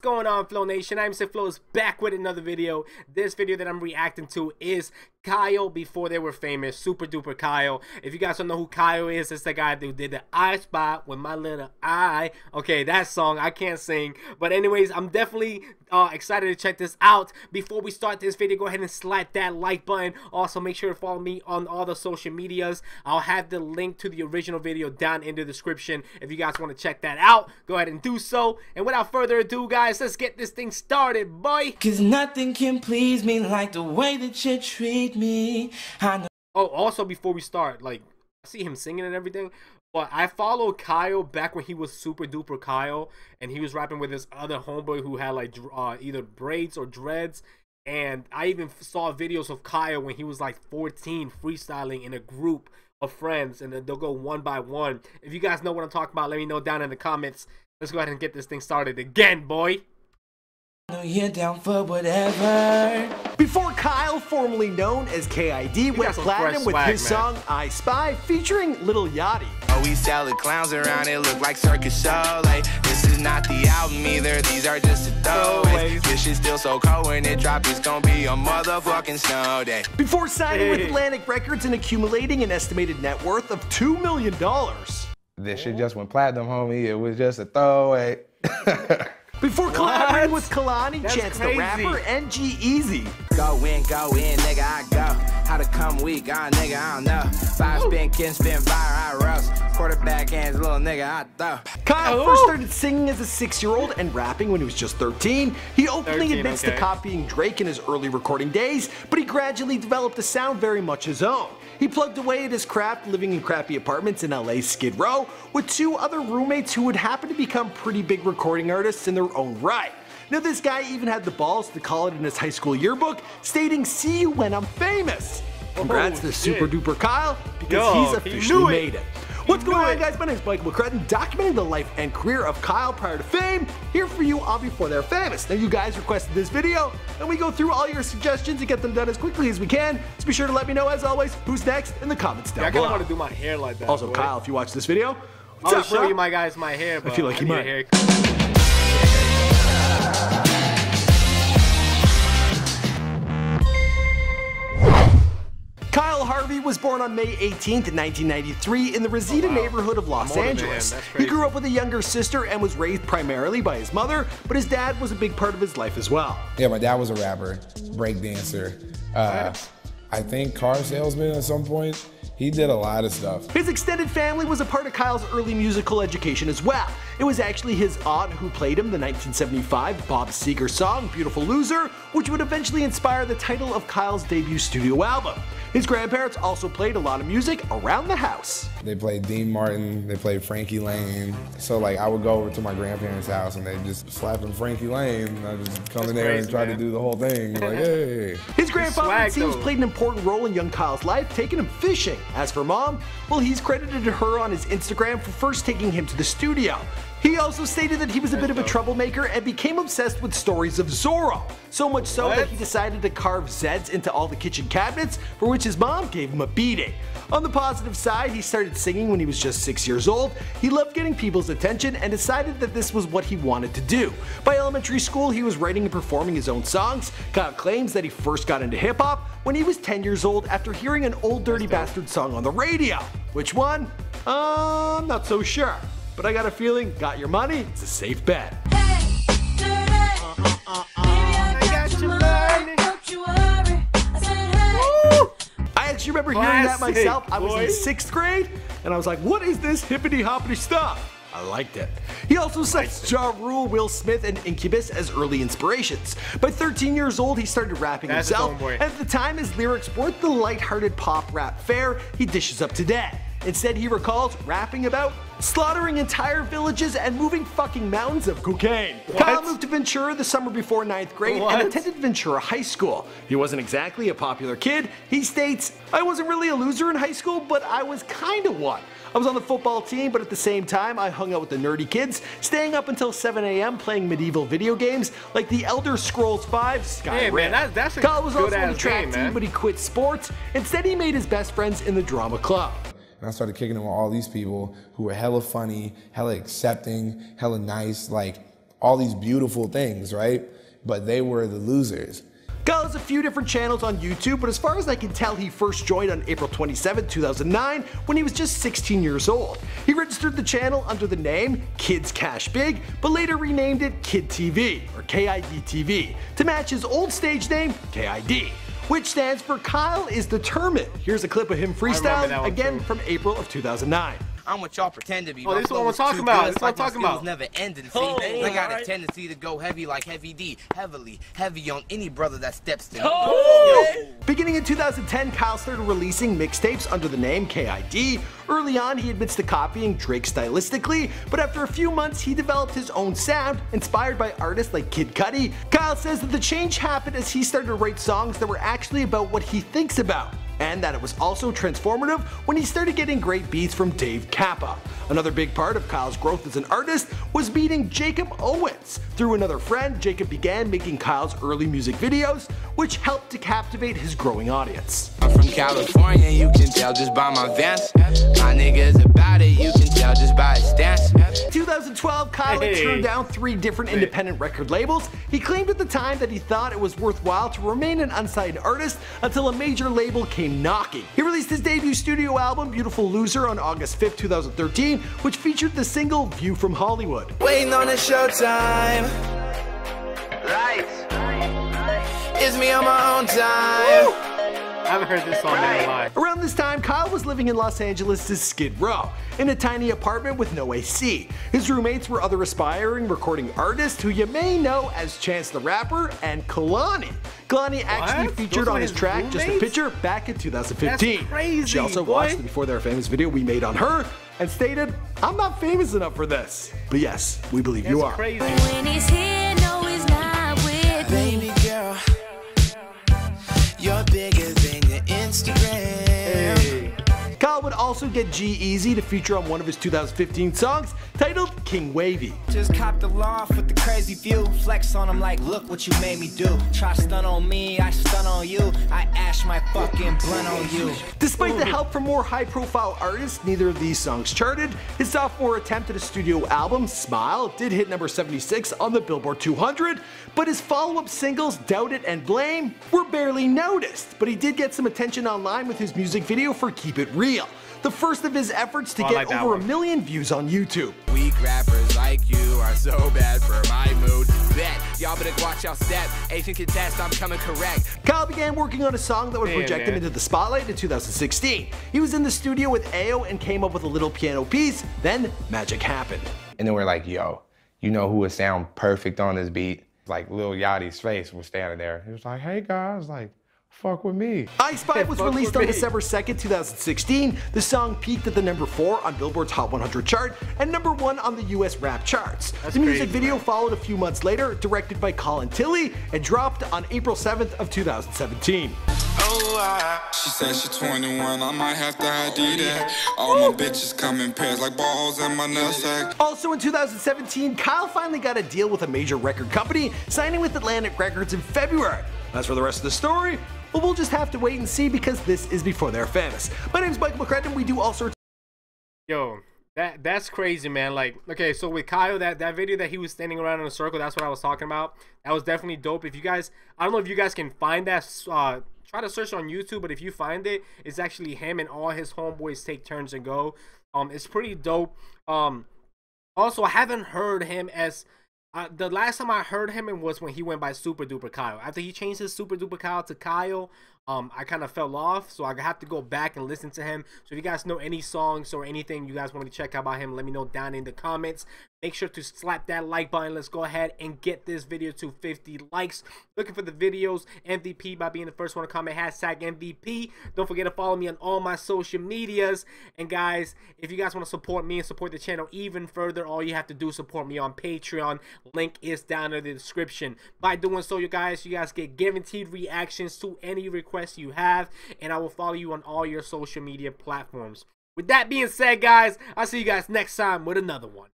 going on, Flow Nation? Iamsickflowz back with another video. This video that I'm reacting to is Kyle before they were famous. Super Duper Kyle. If you guys don't know who Kyle is, it's the guy who did the I Spot with my little eye. Okay, that song I can't sing. But anyways, I'm definitely excited to check this out. Before we start this video, go ahead and slap that like button. Also, make sure to follow me on all the social medias. I'll have the link to the original video down in the description. If you guys want to check that out, go ahead and do so. And without further ado, guys, let's get this thing started, boy. Cause nothing can please me like the way that you treat me. I know. Oh, also before we start, like, I see him singing and everything, but I followed Kyle back when he was Super Duper Kyle, and he was rapping with this other homeboy who had like either braids or dreads. And I even saw videos of Kyle when he was like 14 freestyling in a group of friends, and then they'll go one by one. If you guys know what I'm talking about, let me know down in the comments. Let's go ahead and get this thing started again, boy. No, you're down for whatever. Before Kyle, formerly known as KID, went platinum with his song I Spy, featuring Lil Yachty. Oh, we selling clowns around, it look like circus show. Like, this is not the album either, these are just the throwaways. This shit's still so cold when it drops, it's gonna be a motherfucking snow day. Before signing with Atlantic Records and accumulating an estimated net worth of $2 million. This shit just went platinum, homie. It was just a throwaway. Before collaborating with Kalani, Chance the Rapper, and G-Eazy. Go in, nigga, I go. How to come weak, nigga, I don't know. Five spin, kin spin, fire, I roast. Quarterback hands, little nigga, I throw. Kyle first started singing as a 6-year-old and rapping when he was just 13. He openly admits to copying Drake in his early recording days, but he gradually developed a sound very much his own. He plugged away at his craft, living in crappy apartments in LA's Skid Row, with 2 other roommates who would happen to become pretty big recording artists in their own right. Now, this guy even had the balls to call it in his high school yearbook, stating, "See you when I'm famous." Congrats to Super Duper Kyle, because he's officially made it. What's going on, guys? My name is Michael McCrudden, documenting the life and career of Kyle prior to fame, here for you all before they're famous. Now, you guys requested this video, and we go through all your suggestions and get them done as quickly as we can. So be sure to let me know, as always, who's next in the comments down below. I kind of want to do my hair like that. Also, boy. Kyle, if you watch this video, I'll show you my guys my hair, but I feel like you might. Kyle Harvey was born on May 18th, 1993 in the Reseda neighborhood of Los Angeles. He grew up with a younger sister and was raised primarily by his mother, but his dad was a big part of his life as well. Yeah, my dad was a rapper, break dancer, I think car salesman at some point. He did a lot of stuff. His extended family was a part of Kyle's early musical education as well. It was actually his aunt who played him the 1975 Bob Seger song, Beautiful Loser, which would eventually inspire the title of Kyle's debut studio album. His grandparents also played a lot of music around the house. They played Dean Martin, they played Frankie Lane. So like I would go over to my grandparents' house and they just slapping Frankie Lane. And I just come in there and try to do the whole thing. Like, hey. His grandfather, it seems, played an important role in young Kyle's life, taking him fishing. As for mom, well, he's credited her on his Instagram for first taking him to the studio. He also stated that he was a bit of a troublemaker and became obsessed with stories of Zorro. So much so that he decided to carve Zeds into all the kitchen cabinets, for which his mom gave him a beating. On the positive side, he started singing when he was just 6 years old. He loved getting people's attention and decided that this was what he wanted to do. By elementary school, he was writing and performing his own songs. Kyle claims that he first got into hip-hop when he was 10 years old after hearing an Old Dirty Bastard song on the radio. Which one? I'm not so sure. But I got a feeling, Got Your Money, it's a safe bet. I actually remember hearing that myself. I was in 6th grade, and I was like, what is this hippity hoppity stuff? I liked it. He also cites Ja Rule, Will Smith, and Incubus as early inspirations. By 13 years old, he started rapping himself, and at the time his lyrics weren't the lighthearted pop rap fare he dishes up today. Instead, he recalls rapping about slaughtering entire villages and moving fucking mountains of cocaine. Kyle moved to Ventura the summer before 9th grade and attended Ventura High School. He wasn't exactly a popular kid. He states, "I wasn't really a loser in high school, but I was kinda one. I was on the football team, but at the same time, I hung out with the nerdy kids, staying up until 7 a.m. playing medieval video games like the Elder Scrolls V Skyrim." Hey man, that's a Kyle was also on the track game, team, but he quit sports. Instead, he made his best friends in the drama club. And I started kicking it with all these people who were hella funny, hella accepting, hella nice. Like, all these beautiful things, right? But they were the losers. Kyle has a few different channels on YouTube, but as far as I can tell, he first joined on April 27, 2009 when he was just 16 years old. He registered the channel under the name Kids Cash Big, but later renamed it Kid TV, or KID TV, to match his old stage name, KID, which stands for Kyle is Determined. Here's a clip of him freestyling, again from April of 2009. I'm what y'all pretend to be. Oh, this is what I'm talking about. This is what I'm talking about. Never ending. See, I got a tendency to go heavy like Heavy D, heavy on any brother that steps to me. Beginning in 2010, Kyle started releasing mixtapes under the name KID. Early on, he admits to copying Drake stylistically, but after a few months, he developed his own sound, inspired by artists like Kid Cudi. Kyle says that the change happened as he started to write songs that were actually about what he thinks about, and that it was also transformative when he started getting great beats from Dave Kappa. Another big part of Kyle's growth as an artist was meeting Jacob Owens. Through another friend, Jacob began making Kyle's early music videos, which helped to captivate his growing audience. I'm from California, you can tell just by my Vans. My niggas about it, you can tell just by his stance. In 2012, Kyle had turned down 3 different independent record labels. He claimed at the time that he thought it was worthwhile to remain an unsigned artist until a major label came knocking. He released his debut studio album, Beautiful Loser, on August 5th, 2013, which featured the single View from Hollywood. Waiting on a showtime. Lights. It's me on my own time. I haven't heard this song in a while. Around this time, Kyle was living in Los Angeles' Skid Row, in a tiny apartment with no AC. His roommates were other aspiring recording artists who you may know as Chance the Rapper and Kalani. Kalani actually featured on his track roommates? Just a Picture back in 2015. That's crazy, She also watched the Before They Were Famous video we made on her and stated, "I'm not famous enough for this." But yes, we believe you are. Crazy. When he's here, no, he's not with me. Baby girl, you're bigger than your Instagram. Kyle would also get G-Eazy to feature on one of his 2015 songs titled King Wavy. Just copped the loft with the crazy view. Flex on him like, look what you made me do. Try stun on me, I stun on you. I ash my fucking blunt on you. Despite the help from more high-profile artists, neither of these songs charted. His sophomore attempt at a studio album, Smile, did hit number 76 on the Billboard 200, but his follow-up singles, Doubt It and Blame, were barely noticed. But he did get some attention online with his music video for Keep It Real, the first of his efforts to get over 1 million views on YouTube. Weak rappers like you are so bad for my mood. Bet y'all better watch y'all step. Asian contest, I'm coming correct. Kyle began working on a song that would project him into the spotlight in 2016. He was in the studio with Ayo and came up with a little piano piece, then magic happened. And then we're like, yo, you know who would sound perfect on this beat? Like Lil Yachty's face was standing there. He was like, hey guys, like, fuck with me. I Spy was released on December 2nd, 2016. The song peaked at the number 4 on Billboard's Hot 100 chart and number 1 on the US rap charts. The music video followed a few months later, directed by Colin Tilley, and dropped on April 7th of 2017. She said she 21, I might have to ID that. All my bitches come in pairs like balls in my nutsack. Also in 2017, Kyle finally got a deal with a major record company, signing with Atlantic Records in February. As for the rest of the story, well, we'll just have to wait and see because this is Before They're Famous. My name is Michael McCrendon. We do all sorts. Yo, that's crazy, man. Like, okay, so with Kyle, that video that he was standing around in a circle, that's what I was talking about. That was definitely dope. If you guys, I don't know if you guys can find that. Try to search on YouTube, but if you find it, it's actually him and all his homeboys take turns and go. It's pretty dope. Also, I haven't heard him as. The last time I heard him was when he went by Super Duper Kyle. After he changed his Super Duper Kyle to Kyle, I kind of fell off, so I have to go back and listen to him. So if you guys know any songs or anything you guys want me to check out about him, let me know down in the comments. Make sure to slap that like button. Let's go ahead and get this video to 50 likes. Looking for the videos MVP by being the first one to comment, hashtag MVP. Don't forget to follow me on all my social medias. And guys, if you guys want to support me and support the channel even further, all you have to do is support me on Patreon. Link is down in the description. By doing so, you guys get guaranteed reactions to any requests you have, and I will follow you on all your social media platforms. With that being said, guys, I'll see you guys next time with another one.